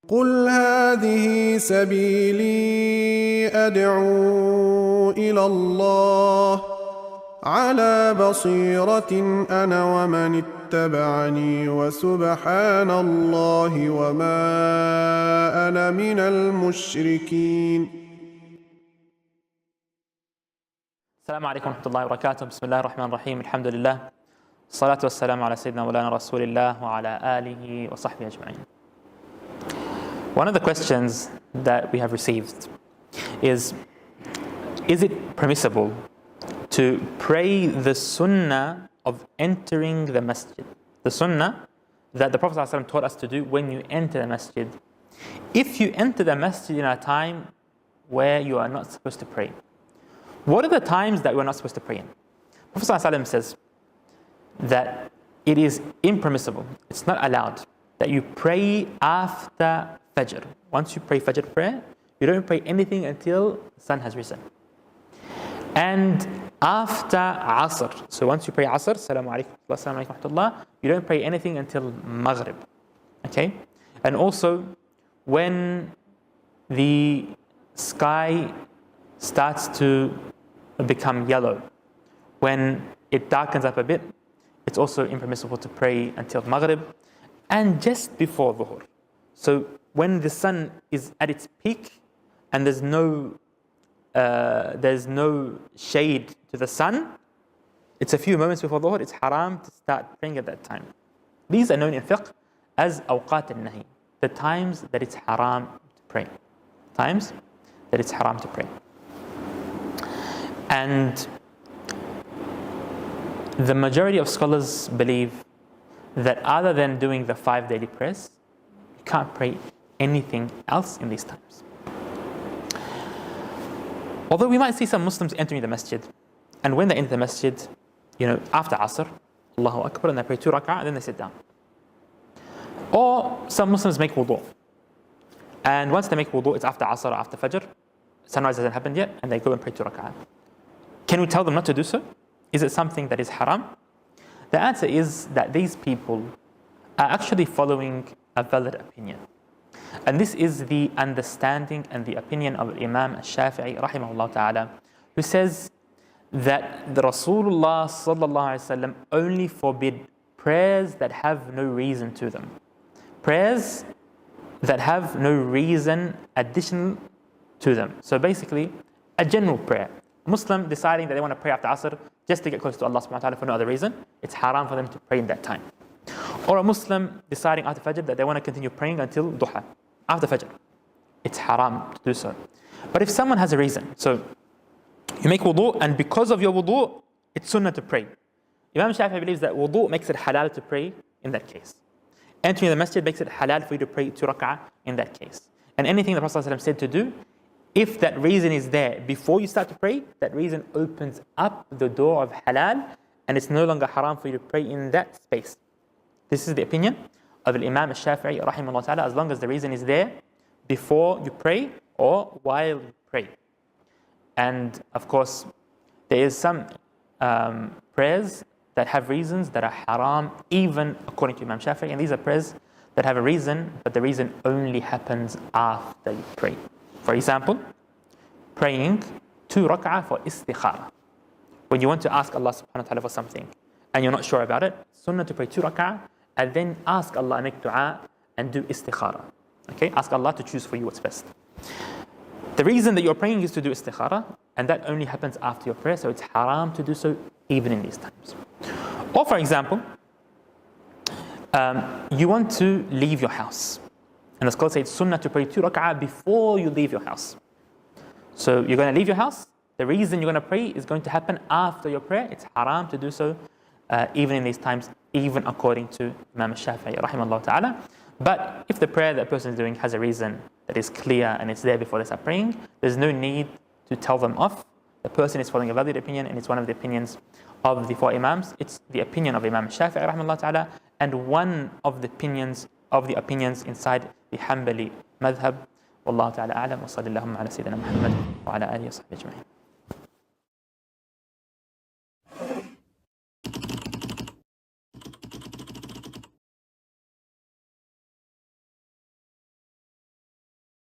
قل هذه سبيلي أدعو إلى الله على بصيرة أنا ومن اتبعني وسبحان الله وما أنا من المشركين. السلام عليكم ورحمة الله وبركاته. بسم الله الرحمن الرحيم. الحمد لله والصلاة والسلام على سيدنا مولانا رسول الله وعلى آله وصحبه أجمعين. One of the questions that we have received is it permissible to pray the Sunnah of entering the Masjid? The Sunnah that the Prophet ﷺ taught us to do when you enter the Masjid. If you enter the Masjid in a time where you are not supposed to pray, what are the times that we are not supposed to pray in? Prophet ﷺ says that it is impermissible, it's not allowed, that you pray after Fajr. Once you pray Fajr prayer, you don't pray anything until the sun has risen. And after Asr, so once you pray Asr, Assalamu alaikum wa rahmatullah, you don't pray anything until Maghrib. Okay? And also, when the sky starts to become yellow, when it darkens up a bit, it's also impermissible to pray until Maghrib and just before Dhuhr. So when the sun is at its peak and there's no shade to the sun, it's a few moments before Dhuhr, it's haram to start praying at that time. These are known in fiqh as awqat al-nahi, the times that it's haram to pray. Times that it's haram to pray. And the majority of scholars believe that other than doing the 5 daily prayers, you can't pray anything else in these times. Although we might see some Muslims entering the masjid, and when they enter the masjid, after Asr, Allahu Akbar, and they pray 2 rak'ah, and then they sit down. Or some Muslims make wudu, and once they make wudu, it's after Asr or after Fajr, sunrise hasn't happened yet, and they go and pray 2 rak'ah. Can we tell them not to do so? Is it something that is haram? The answer is that these people are actually following a valid opinion. And this is the understanding and the opinion of Imam al-Shafi'i rahimahullah ta'ala, who says that the Rasulullah sallallahu alaihi wasallam only forbid prayers that have no reason to them. Prayers that have no reason additional to them. So basically, a general prayer. Muslim deciding that they want to pray after Asr just to get close to Allah subhanahu wa ta'ala for no other reason, it's haram for them to pray in that time. Or a Muslim deciding after Fajr that they want to continue praying until Duha, after Fajr, it's haram to do so. But if someone has a reason, so you make wudu, and because of your wudu, it's sunnah to pray. Imam Shafi'i believes that wudu makes it halal to pray in that case. Entering the masjid makes it halal for you to pray 2 rak'ah in that case. And anything the Prophet ﷺ said to do, if that reason is there before you start to pray, that reason opens up the door of halal, and it's no longer haram for you to pray in that space. This is the opinion of Imam al-Shafi'i rahimahullah ta'ala, as long as the reason is there before you pray or while you pray. And of course, there is some prayers that have reasons that are haram, even according to Imam Shafi'i, and these are prayers that have a reason, but the reason only happens after you pray. For example, praying 2 rak'ah for istikhara. When you want to ask Allah subhanahu wa ta'ala for something and you're not sure about it, sunnah to pray 2 rak'ah and then ask Allah, make dua and do istikhara. Okay, ask Allah to choose for you what's best. The reason that you're praying is to do istikhara, and that only happens after your prayer, so it's haram to do so even in these times. Or for example, you want to leave your house. And the scholars say it's sunnah to pray 2 rak'ah before you leave your house. So you're going to leave your house. The reason you're going to pray is going to happen after your prayer. It's haram to do so even in these times, even according to Imam al-Shafi'i rahimahullah ta'ala. But if the prayer that a person is doing has a reason that is clear and it's there before they start praying, there's no need to tell them off. The person is following a valid opinion, and it's one of the opinions of the 4 Imams. It's the opinion of Imam al-Shafi'i rahimahullah ta'ala, and one of the opinions inside the Hanbali madhab. Wallahu ta'ala a'lam, wa sallallahu ala sayyidina Muhammad wa ala alihi wa sahbihi ajma'in.